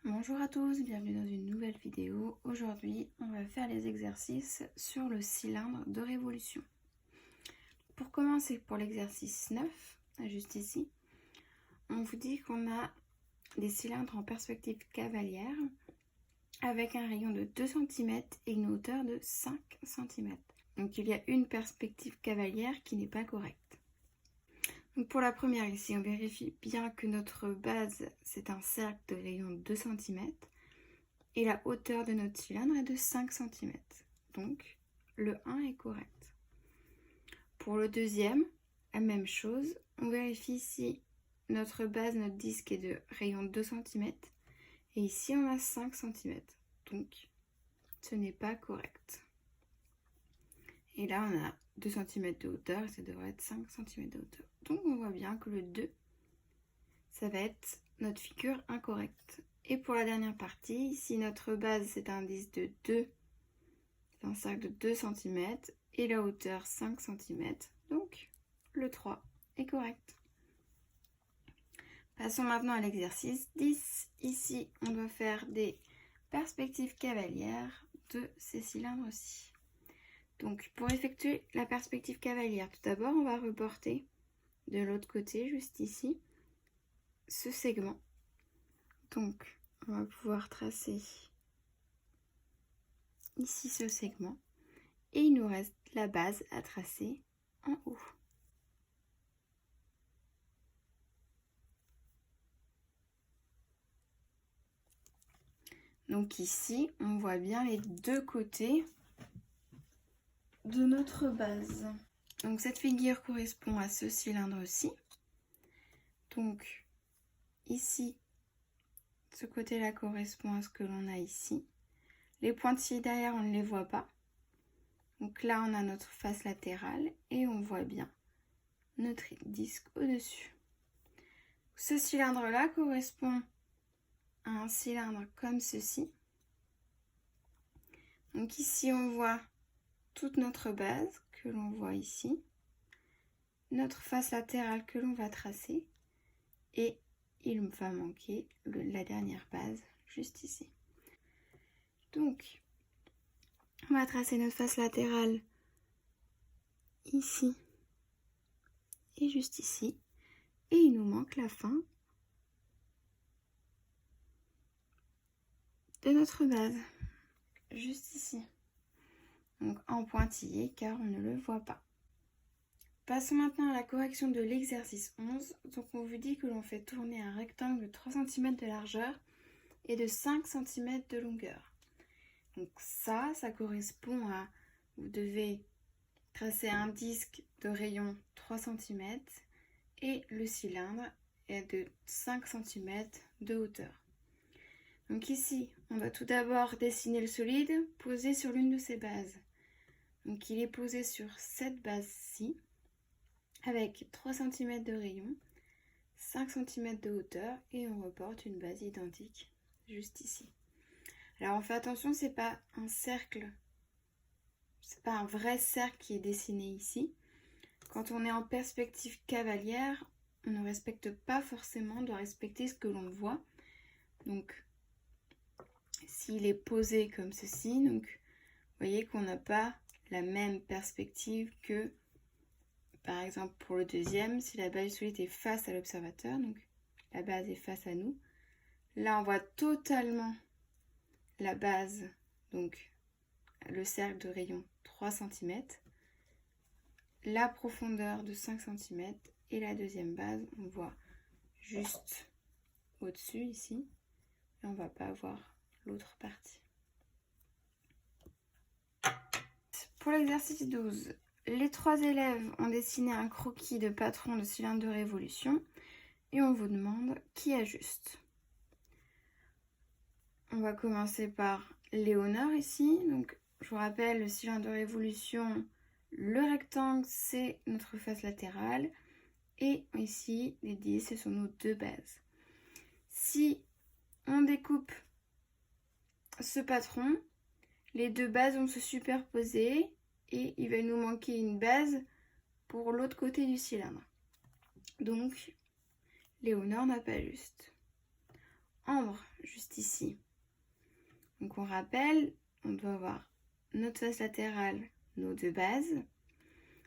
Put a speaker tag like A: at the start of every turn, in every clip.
A: Bonjour à tous, bienvenue dans une nouvelle vidéo. Aujourd'hui, on va faire les exercices sur le cylindre de révolution. Pour commencer, pour l'exercice 9, juste ici, on vous dit qu'on a des cylindres en perspective cavalière avec un rayon de 2 cm et une hauteur de 5 cm. Donc il y a une perspective cavalière qui n'est pas correcte. Donc pour la première ici, on vérifie bien que notre base, c'est un cercle de rayon de 2 cm. Et la hauteur de notre cylindre est de 5 cm. Donc, le 1 est correct. Pour le deuxième, la même chose. On vérifie si notre base, notre disque est de rayon 2 cm. Et ici, on a 5 cm. Donc, ce n'est pas correct. Et là, on a 2 cm de hauteur et ça devrait être 5 cm de hauteur. Donc, on voit bien que le 2, ça va être notre figure incorrecte. Et pour la dernière partie, ici notre base c'est un disque de 2, c'est un cercle de 2 cm et la hauteur 5 cm, donc le 3 est correct. Passons maintenant à l'exercice 10. Ici, on doit faire des perspectives cavalières de ces cylindres-ci. Donc pour effectuer la perspective cavalière, tout d'abord on va reporter de l'autre côté, juste ici, ce segment. Donc, on va pouvoir tracer ici ce segment. Et il nous reste la base à tracer en haut. Donc ici, on voit bien les deux côtés de notre base. Donc cette figure correspond à ce cylindre-ci. Donc ici, ce côté-là correspond à ce que l'on a ici. Les pointillés derrière, on ne les voit pas. Donc là, on a notre face latérale et on voit bien notre disque au-dessus. Ce cylindre-là correspond à un cylindre comme ceci. Donc ici, on voit toute notre base que l'on voit ici, notre face latérale que l'on va tracer et il va manquer la dernière base juste ici. Donc, on va tracer notre face latérale ici et juste ici. Et il nous manque la fin de notre base, juste ici. Donc en pointillé car on ne le voit pas. Passons maintenant à la correction de l'exercice 11. Donc on vous dit que l'on fait tourner un rectangle de 3 cm de largeur et de 5 cm de longueur. Donc ça correspond à, vous devez tracer un disque de rayon 3 cm et le cylindre est de 5 cm de hauteur. Donc ici, on va tout d'abord dessiner le solide posé sur l'une de ces bases. Donc il est posé sur cette base-ci avec 3 cm de rayon, 5 cm de hauteur et on reporte une base identique juste ici. Alors on fait attention, c'est pas un cercle, c'est pas un vrai cercle qui est dessiné ici. Quand on est en perspective cavalière, on ne respecte pas forcément, on doit respecter ce que l'on voit. Donc s'il est posé comme ceci, donc vous voyez qu'on n'a pas la même perspective que par exemple pour le deuxième, si la base solide est face à l'observateur, donc la base est face à nous. Là on voit totalement la base, donc le cercle de rayon 3 cm, la profondeur de 5 cm et la deuxième base, on voit juste au-dessus ici, et on ne va pas voir l'autre partie. Pour l'exercice 12, les 3 élèves ont dessiné un croquis de patron de cylindre de révolution et on vous demande qui ajuste. On va commencer par Léonore ici. Donc, je vous rappelle, le cylindre de révolution, le rectangle, c'est notre face latérale. Et ici, les 10, ce sont nos deux bases. Si on découpe ce patron, les deux bases vont se superposer et il va nous manquer une base pour l'autre côté du cylindre. Donc, Léonore n'a pas juste. ambre, juste ici. Donc on rappelle, on doit avoir notre face latérale, nos deux bases.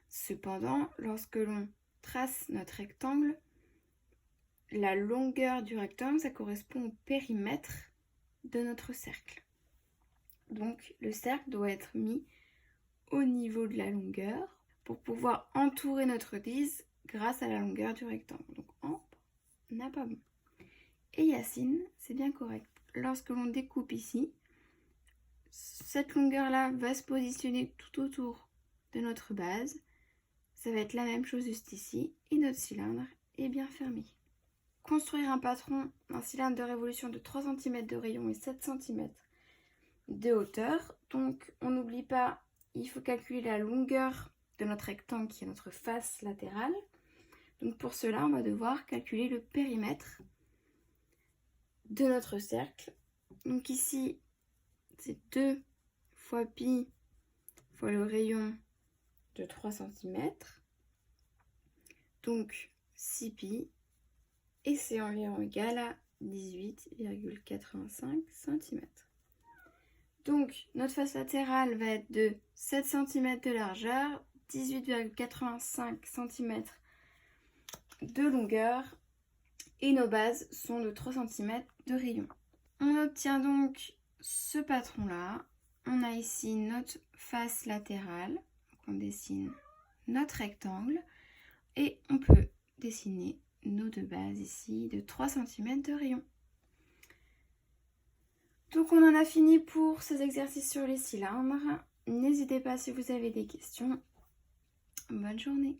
A: Cependant, lorsque l'on trace notre rectangle, la longueur du rectangle, ça correspond au périmètre de notre cercle. Donc le cercle doit être mis au niveau de la longueur pour pouvoir entourer notre bise grâce à la longueur du rectangle. Donc ambre n'a pas bon. Et Yacine, c'est bien correct. Lorsque l'on découpe ici, cette longueur-là va se positionner tout autour de notre base. Ça va être la même chose juste ici. Et notre cylindre est bien fermé. Construire un patron, un cylindre de révolution de 3 cm de rayon et 7 cm de hauteur. Donc on n'oublie pas, il faut calculer la longueur de notre rectangle qui est notre face latérale. Donc pour cela, on va devoir calculer le périmètre de notre cercle. Donc ici, c'est 2 fois pi fois le rayon de 3 cm. Donc 6 pi. Et c'est environ égal à 18,85 cm. Donc notre face latérale va être de 7 cm de largeur, 18,85 cm de longueur et nos bases sont de 3 cm de rayon. On obtient donc ce patron-là. On a ici notre face latérale. Donc on dessine notre rectangle et on peut dessiner nos deux bases ici de 3 cm de rayon. Donc on en a fini pour ces exercices sur les cylindres. N'hésitez pas si vous avez des questions. Bonne journée.